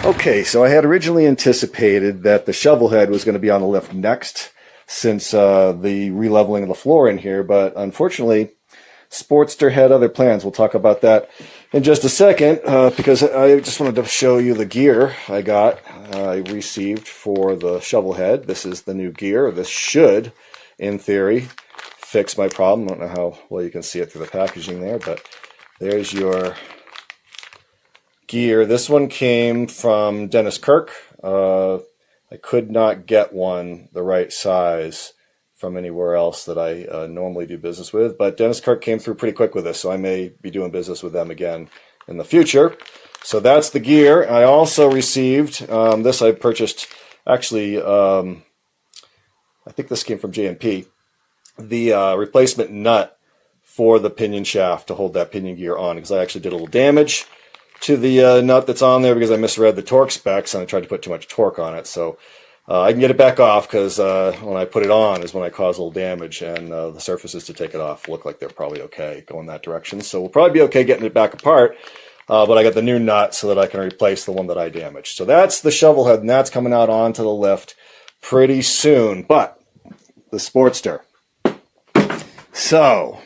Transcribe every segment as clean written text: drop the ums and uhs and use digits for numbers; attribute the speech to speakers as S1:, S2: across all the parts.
S1: Okay, so I had originally anticipated that the shovel head was going to be on the lift next, since the releveling of the floor in here, but unfortunately, Sportster had other plans. We'll talk about that in just a second, because I just wanted to show you the gear I received for the shovel head. This is the new gear. This should, in theory, fix my problem. I don't know how well you can see it through the packaging there, but there's your gear. This one came from Dennis Kirk. I could not get one the right size from anywhere else that I normally do business with, but Dennis Kirk came through pretty quick with this, so I may be doing business with them again in the future. So that's the gear. I also received this. I purchased, actually, I think this came from J&P, the replacement nut for the pinion shaft to hold that pinion gear on, because I actually did a little damage to the nut that's on there because I misread the torque specs and I tried to put too much torque on it. So I can get it back off, because when I put it on is when I cause a little damage, and the surfaces to take it off look like they're probably okay going that direction. So we'll probably be okay getting it back apart, but I got the new nut so that I can replace the one that I damaged. So that's the shovel head, and that's coming out onto the lift pretty soon. But the Sportster. So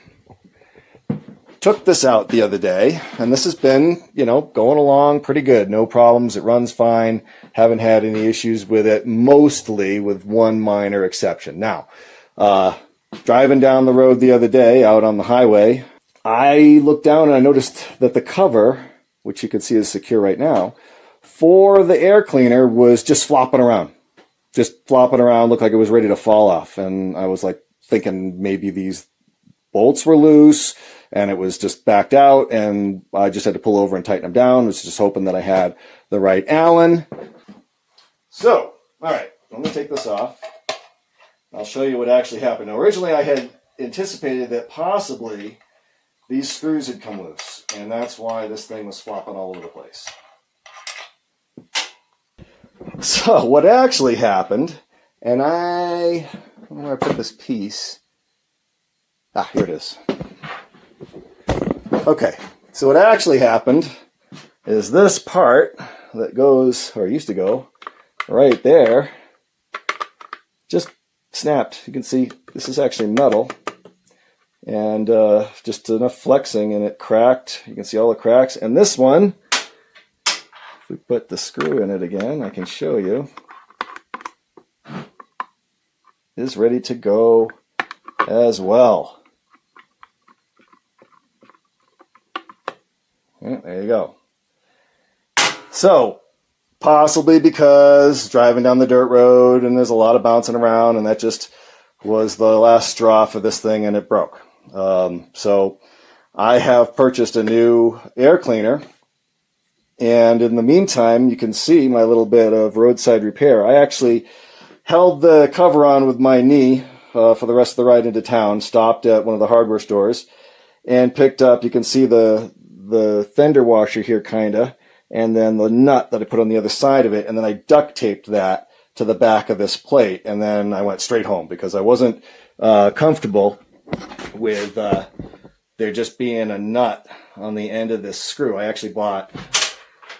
S1: took this out the other day, and this has been, going along pretty good. No problems. It runs fine. Haven't had any issues with it, mostly with one minor exception. Now, driving down the road the other day out on the highway, I looked down and I noticed that the cover, which you can see is secure right now, for the air cleaner was just flopping around. Just flopping around, looked like it was ready to fall off. And I was like thinking maybe these bolts were loose and it was just backed out, and I just had to pull over and tighten them down. I was just hoping that I had the right Allen. So, all right, I'm going to take this off. I'll show you what actually happened. Now, originally I had anticipated that possibly these screws had come loose, and that's why this thing was flopping all over the place. So, what actually happened, and I don't know where I put this piece. Here it is. Okay, so what actually happened is this part that goes, or used to go, right there, just snapped. You can see this is actually metal, and just enough flexing and it cracked. You can see all the cracks. And this one, if we put the screw in it again, I can show you, is ready to go as well. Yeah, there you go. So, possibly because driving down the dirt road and there's a lot of bouncing around, and that just was the last straw for this thing, and it broke. So I have purchased a new air cleaner, and in the meantime, you can see my little bit of roadside repair. I actually held the cover on with my knee for the rest of the ride into town, stopped at one of the hardware stores, and picked up, you can see the fender washer here, kinda, and then the nut that I put on the other side of it, and then I duct taped that to the back of this plate, and then I went straight home because I wasn't comfortable with there just being a nut on the end of this screw. I actually bought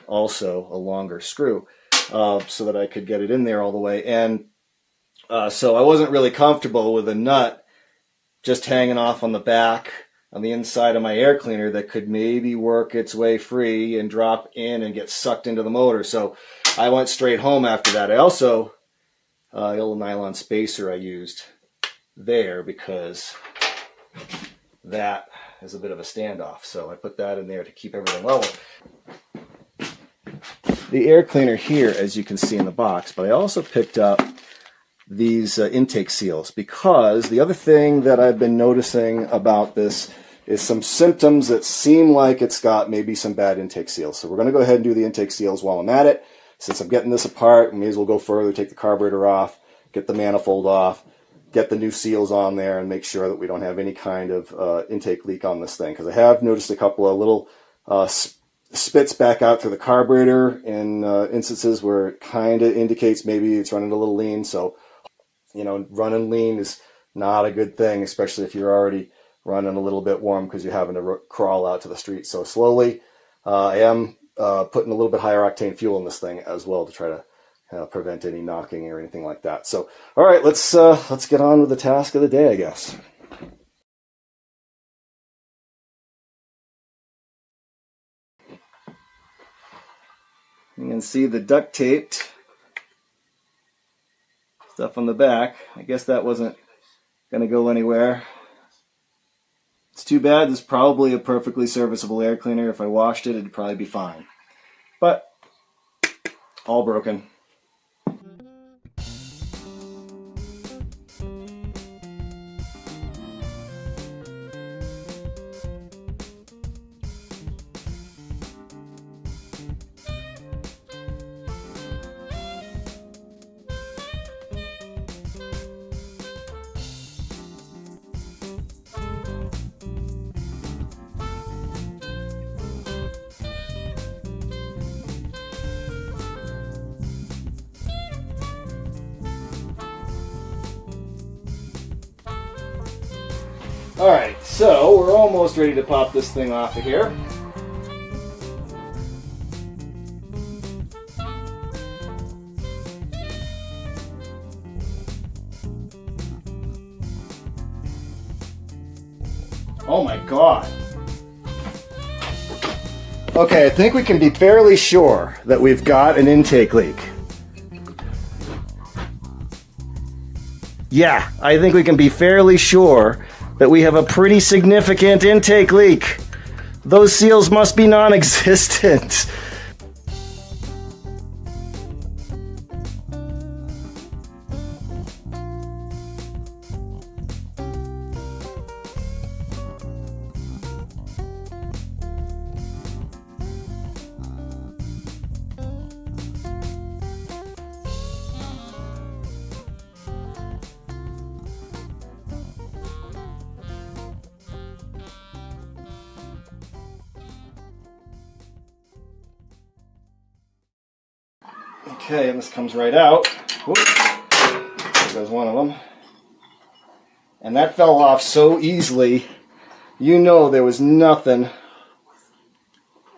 S1: also a longer screw so that I could get it in there all the way, and so I wasn't really comfortable with a nut just hanging off on the back on the inside of my air cleaner that could maybe work its way free and drop in and get sucked into the motor. So I went straight home after that. I also, a little nylon spacer I used there because that is a bit of a standoff. So I put that in there to keep everything level. The air cleaner here, as you can see in the box, but I also picked up these intake seals, because the other thing that I've been noticing about this is some symptoms that seem like it's got maybe some bad intake seals. So we're going to go ahead and do the intake seals while I'm at it. Since I'm getting this apart, we may as well go further, take the carburetor off, get the manifold off, get the new seals on there, and make sure that we don't have any kind of intake leak on this thing. Because I have noticed a couple of little spits back out through the carburetor in instances where it kind of indicates maybe it's running a little lean. So running lean is not a good thing, especially if you're already running a little bit warm because you're having to crawl out to the street so slowly. I am putting a little bit higher octane fuel in this thing as well to try to prevent any knocking or anything like that. So, all right, let's get on with the task of the day, I guess. You can see the duct taped stuff on the back. I guess that wasn't going to go anywhere. It's too bad. This is probably a perfectly serviceable air cleaner. If I washed it, it'd probably be fine. But all broken. Alright, so we're almost ready to pop this thing off of here. Oh my god. Okay, I think we can be fairly sure that we've got an intake leak. Yeah, I think we can be fairly sure that we have a pretty significant intake leak. Those seals must be non-existent. Okay, and this comes right out. Whoops. There goes one of them. And that fell off so easily. You know there was nothing.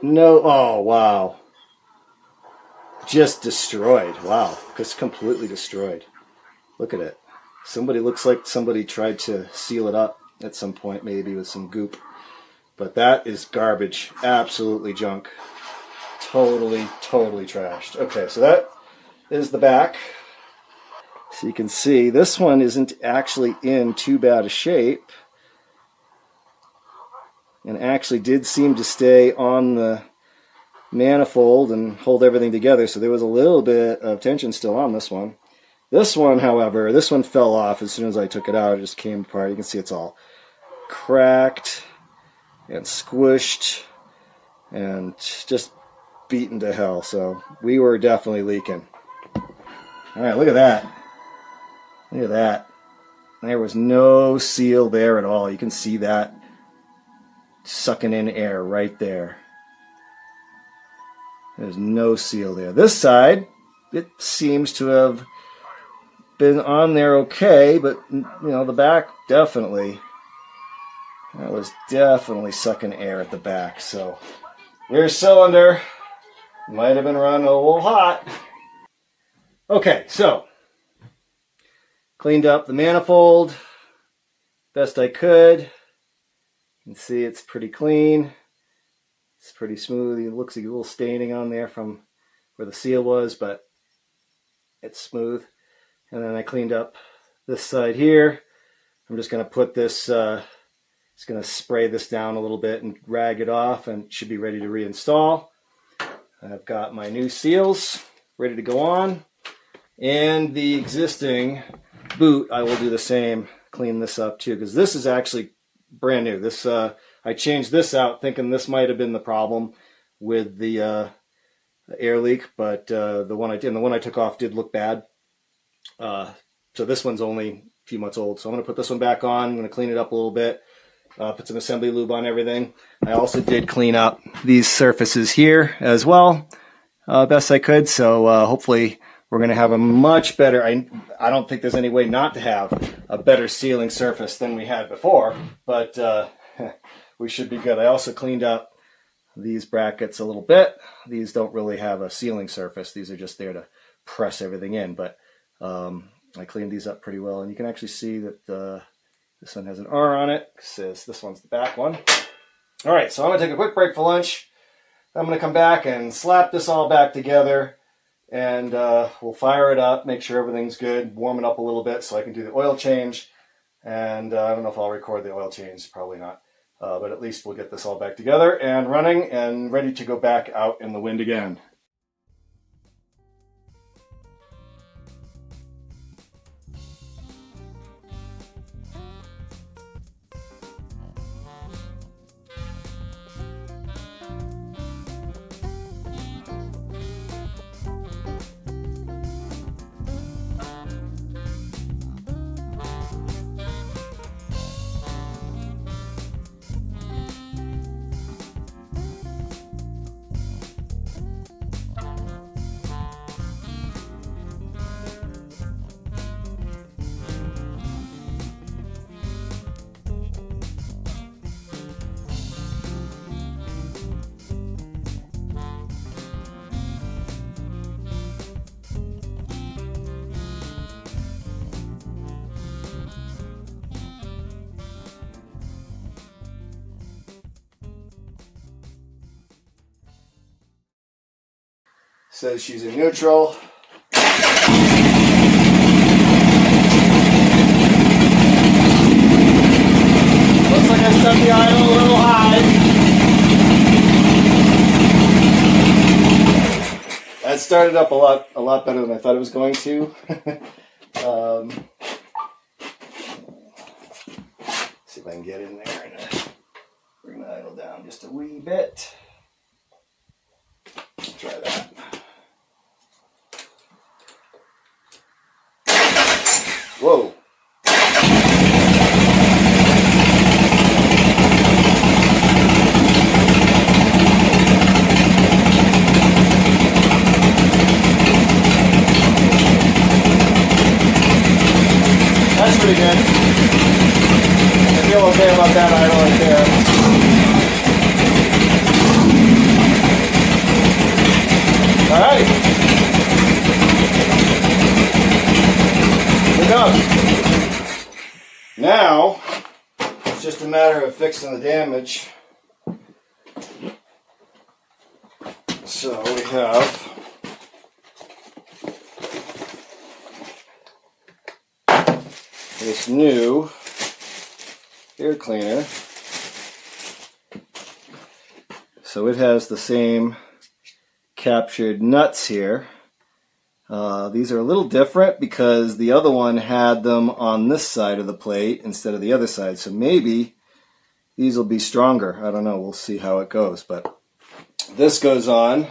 S1: No, oh wow. Just destroyed. Wow, just completely destroyed. Look at it. Looks like somebody tried to seal it up at some point, maybe with some goop. But that is garbage. Absolutely junk. Totally trashed. Okay, so that is the back. So you can see this one isn't actually in too bad a shape, and actually did seem to stay on the manifold and hold everything together, so there was a little bit of tension still on this one. This one, however, this one fell off as soon as I took it out. It just came apart. You can see it's all cracked and squished and just beaten to hell. So we were definitely leaking. All right, look at that. Look at that. There was no seal there at all. You can see that sucking in air right there. There's no seal there. This side, it seems to have been on there okay, but you know, the back definitely, that was definitely sucking air at the back. So rear cylinder might have been running a little hot. Okay, so cleaned up the manifold best I could. You can see it's pretty clean. It's pretty smooth. It looks like a little staining on there from where the seal was, but it's smooth. And then I cleaned up this side here. I'm just going to put this, just going to spray this down a little bit and rag it off, and it should be ready to reinstall. I've got my new seals ready to go on. And the existing boot, I will do the same, clean this up too, because this is actually brand new. This I changed this out thinking this might have been the problem with the air leak, but the one I took off did look bad. So this one's only a few months old. So I'm going to put this one back on. I'm going to clean it up a little bit, put some assembly lube on everything. I also did clean up these surfaces here as well, best I could. So hopefully we're going to have a much better, I don't think there's any way not to have a better sealing surface than we had before, but we should be good. I also cleaned up these brackets a little bit. These don't really have a sealing surface. These are just there to press everything in, but I cleaned these up pretty well, and you can actually see that this one has an R on it. It says this one's the back one. All right, so I'm gonna take a quick break for lunch. I'm gonna come back and slap this all back together, and we'll fire it up, make sure everything's good, warm it up a little bit so I can do the oil change. And I don't know if I'll record the oil change, probably not. But at least we'll get this all back together and running and ready to go back out in the wind again. Says she's in neutral. Looks like I set the idle a little high. That started up a lot better than I thought it was going to. See if I can get in there and bring the idle down just a wee bit. Try that. Whoa. That's pretty good. I feel okay about that idle right there. All right. Now, it's just a matter of fixing the damage. So we have this new air cleaner. So it has the same captured nuts here. These are a little different because the other one had them on this side of the plate instead of the other side. So maybe these will be stronger. I don't know. We'll see how it goes. But this goes on.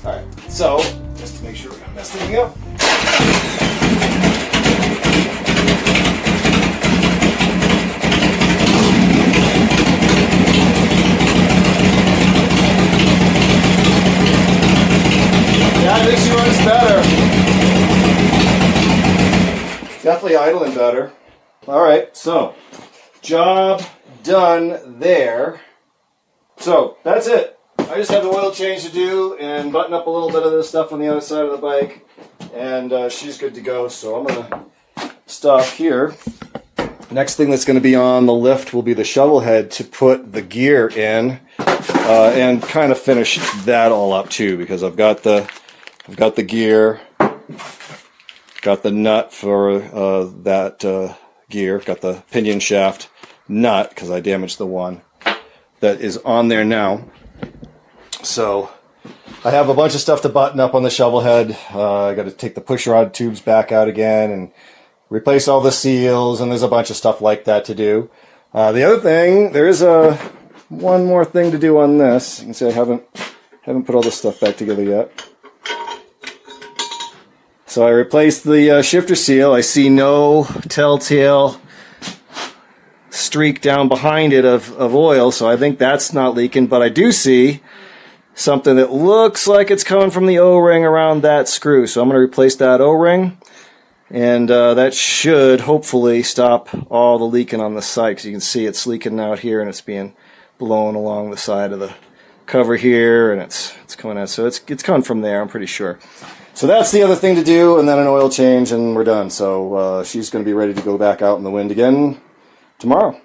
S1: Alright, so, just to make sure we don't mess anything up. Yeah, I think she runs better. Definitely idling better. Alright, so, job done there. So, that's it. I just have an oil change to do and button up a little bit of this stuff on the other side of the bike, and she's good to go. So I'm going to stop here. Next thing that's going to be on the lift will be the shovel head to put the gear in, and kind of finish that all up too, because I've got the gear, got the nut for that gear, got the pinion shaft nut because I damaged the one that is on there now. So I have a bunch of stuff to button up on the shovel head. I got to take the push rod tubes back out again and replace all the seals, and there's a bunch of stuff like that to do. The other thing, there is one more thing to do on this. You can see I haven't put all this stuff back together yet. So I replaced the shifter seal. I see no telltale streak down behind it of oil, so I think that's not leaking, but I do see something that looks like it's coming from the O-ring around that screw. So I'm going to replace that O-ring. And that should hopefully stop all the leaking on the side, because you can see it's leaking out here and it's being blown along the side of the cover here, and it's coming out. So it's coming from there, I'm pretty sure. So that's the other thing to do, and then an oil change, and we're done. So she's going to be ready to go back out in the wind again tomorrow.